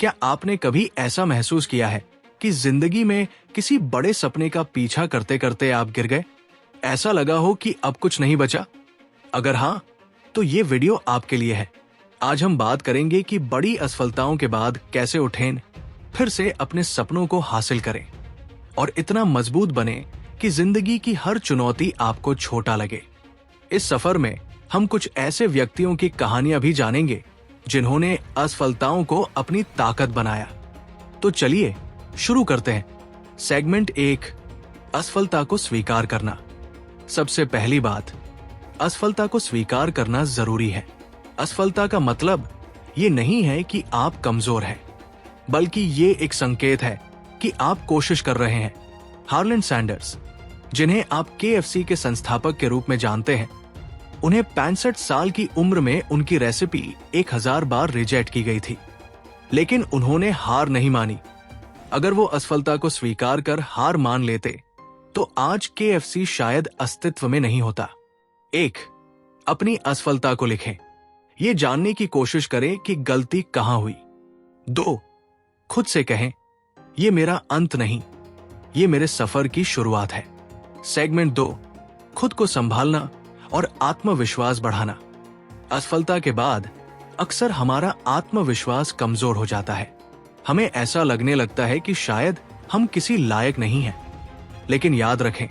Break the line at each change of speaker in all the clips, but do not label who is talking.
क्या आपने कभी ऐसा महसूस किया है कि जिंदगी में किसी बड़े सपने का पीछा करते करते आप गिर गए? ऐसा लगा हो कि अब कुछ नहीं बचा? अगर हाँ, तो ये वीडियो आपके लिए है। आज हम बात करेंगे कि बड़ी असफलताओं के बाद कैसे उठें, फिर से अपने सपनों को हासिल करें और इतना मजबूत बने कि जिंदगी की हर चुनौती आपको छोटा लगे। इस सफर में हम कुछ ऐसे व्यक्तियों की कहानियां भी जानेंगे जिन्होंने असफलताओं को अपनी ताकत बनाया। तो चलिए शुरू करते हैं। सेगमेंट 1, असफलता को स्वीकार करना। सबसे पहली बात, असफलता को स्वीकार करना जरूरी है। असफलता का मतलब ये नहीं है कि आप कमजोर हैं, बल्कि ये एक संकेत है कि आप कोशिश कर रहे हैं। हार्लैंड सैंडर्स, जिन्हें आप KFC के संस्थापक के रूप में जानते हैं, उन्हें 65 साल की उम्र में उनकी रेसिपी 1000 बार रिजेक्ट की गई थी, लेकिन उन्होंने हार नहीं मानी। अगर वो असफलता को स्वीकार कर हार मान लेते तो आज KFC शायद अस्तित्व में नहीं होता। 1, अपनी असफलता को लिखें। ये जानने की कोशिश करें कि गलती कहां हुई। 2, खुद से कहें, ये मेरा अंत नहीं, ये मेरे सफर की शुरुआत है। सेगमेंट 2, खुद को संभालना और आत्मविश्वास बढ़ाना। असफलता के बाद अक्सर हमारा आत्मविश्वास कमजोर हो जाता है। हमें ऐसा लगने लगता है कि शायद हम किसी लायक नहीं हैं। लेकिन याद रखें,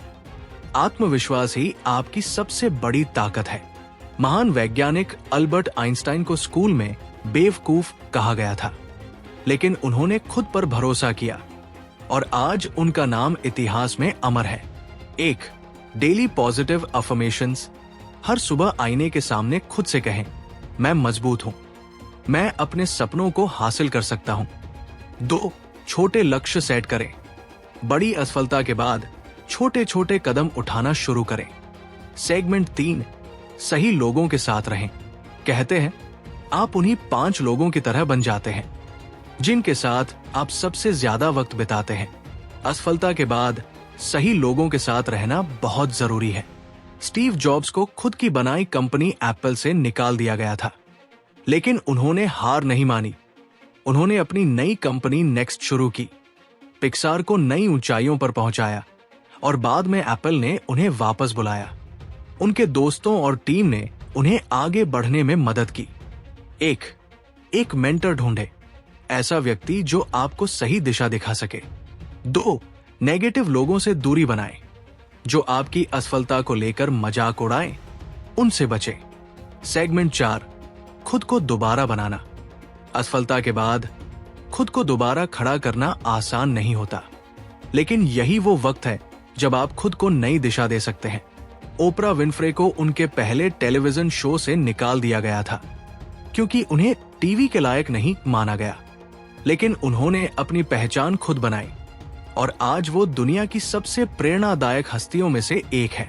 आत्मविश्वास ही आपकी सबसे बड़ी ताकत है। महान वैज्ञानिक अल्बर्ट आइंस्टाइन को स्कूल में बेवकूफ कहा गया था, लेकिन उन्होंने खुद पर भरोसा किया और आज उनका नाम इतिहास में अमर है। 1, डेली पॉजिटिव अफर्मेशंस। हर सुबह आईने के सामने खुद से कहें, मैं मजबूत हूं, मैं अपने सपनों को हासिल कर सकता हूं। 2, छोटे लक्ष्य सेट करें। बड़ी असफलता के बाद छोटे छोटे कदम उठाना शुरू करें। सेगमेंट 3, सही लोगों के साथ रहें। कहते हैं आप उन्हीं 5 लोगों की तरह बन जाते हैं जिनके साथ आप सबसे ज्यादा वक्त बिताते हैं। असफलता के बाद सही लोगों के साथ रहना बहुत जरूरी है। स्टीव जॉब्स को खुद की बनाई कंपनी एप्पल से निकाल दिया गया था, लेकिन उन्होंने हार नहीं मानी। उन्होंने अपनी नई कंपनी नेक्स्ट शुरू की, पिक्सार को नई ऊंचाइयों पर पहुंचाया और बाद में एप्पल ने उन्हें वापस बुलाया। उनके दोस्तों और टीम ने उन्हें आगे बढ़ने में मदद की। 1, मेंटर ढूंढे, ऐसा व्यक्ति जो आपको सही दिशा दिखा सके। 2, नेगेटिव लोगों से दूरी बनाएं, जो आपकी असफलता को लेकर मजाक उड़ाएं, उनसे बचें। सेगमेंट 4, खुद को दोबारा बनाना। असफलता के बाद खुद को दोबारा खड़ा करना आसान नहीं होता, लेकिन यही वो वक्त है जब आप खुद को नई दिशा दे सकते हैं। ओपरा विनफ्रे को उनके पहले टेलीविजन शो से निकाल दिया गया था क्योंकि उन्हें टीवी के लायक नहीं माना गया, लेकिन उन्होंने अपनी पहचान खुद बनाई और आज वो दुनिया की सबसे प्रेरणादायक हस्तियों में से एक है।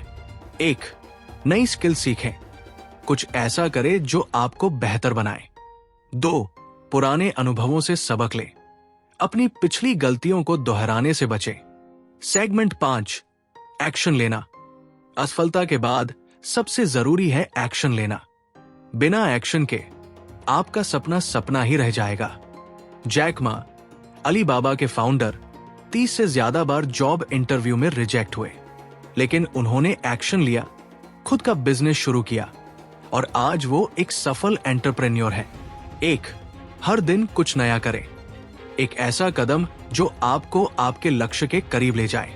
1, नई स्किल सीखें, कुछ ऐसा करें जो आपको बेहतर बनाए। 2, पुराने अनुभवों से सबक लें, अपनी पिछली गलतियों को दोहराने से बचें। सेगमेंट 5, एक्शन लेना। असफलता के बाद सबसे जरूरी है एक्शन लेना। बिना एक्शन के आपका सपना सपना ही रह जाएगा। जैक मा, अलीबाबा के फाउंडर, 30 से ज्यादा बार जॉब इंटरव्यू में रिजेक्ट हुए, लेकिन उन्होंने एक्शन लिया, खुद का बिजनेस शुरू किया और आज वो एक सफल एंटरप्रेन्योर है। 1, हर दिन कुछ नया करें, एक ऐसा कदम जो आपको आपके लक्ष्य के करीब ले जाए।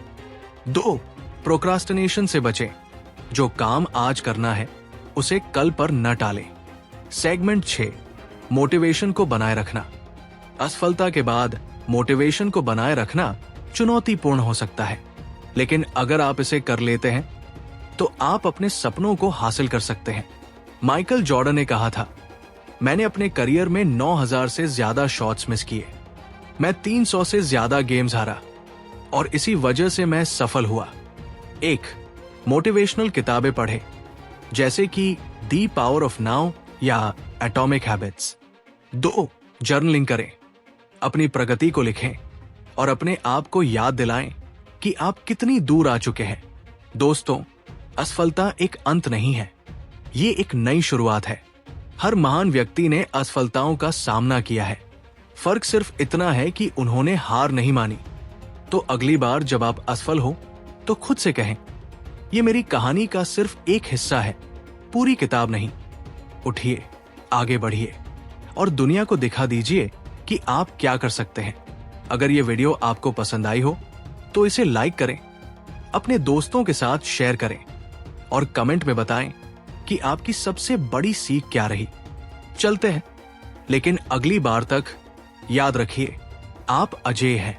2, प्रोक्रास्टिनेशन से बचें, जो काम आज करना है उसे कल पर न टालें। सेगमेंट 6, मोटिवेशन को बनाए रखना। असफलता के बाद मोटिवेशन को बनाए रखना चुनौतीपूर्ण हो सकता है, लेकिन अगर आप इसे कर लेते हैं तो आप अपने सपनों को हासिल कर सकते हैं। माइकल जॉर्डन ने कहा था, मैंने अपने करियर में 9000 से ज्यादा शॉट्स मिस किए, मैं 300 से ज्यादा गेम्स हारा और इसी वजह से मैं सफल हुआ। 1, मोटिवेशनल किताबें पढ़ें, जैसे कि द पावर ऑफ नाउ या एटॉमिक हैबिट्स। 2, जर्नलिंग करें, अपनी प्रगति को लिखें और अपने आप को याद दिलाएं कि आप कितनी दूर आ चुके हैं। दोस्तों, असफलता एक अंत नहीं है, ये एक नई शुरुआत है। हर महान व्यक्ति ने असफलताओं का सामना किया है, फर्क सिर्फ इतना है कि उन्होंने हार नहीं मानी। तो अगली बार जब आप असफल हो तो खुद से कहें, ये मेरी कहानी का सिर्फ एक हिस्सा है, पूरी किताब नहीं। उठिए, आगे बढ़िए और दुनिया को दिखा दीजिए कि आप क्या कर सकते हैं। अगर ये वीडियो आपको पसंद आई हो तो इसे लाइक करें, अपने दोस्तों के साथ शेयर करें और कमेंट में बताएं कि आपकी सबसे बड़ी सीख क्या रही। चलते हैं, लेकिन अगली बार तक याद रखिए, आप अजेय हैं।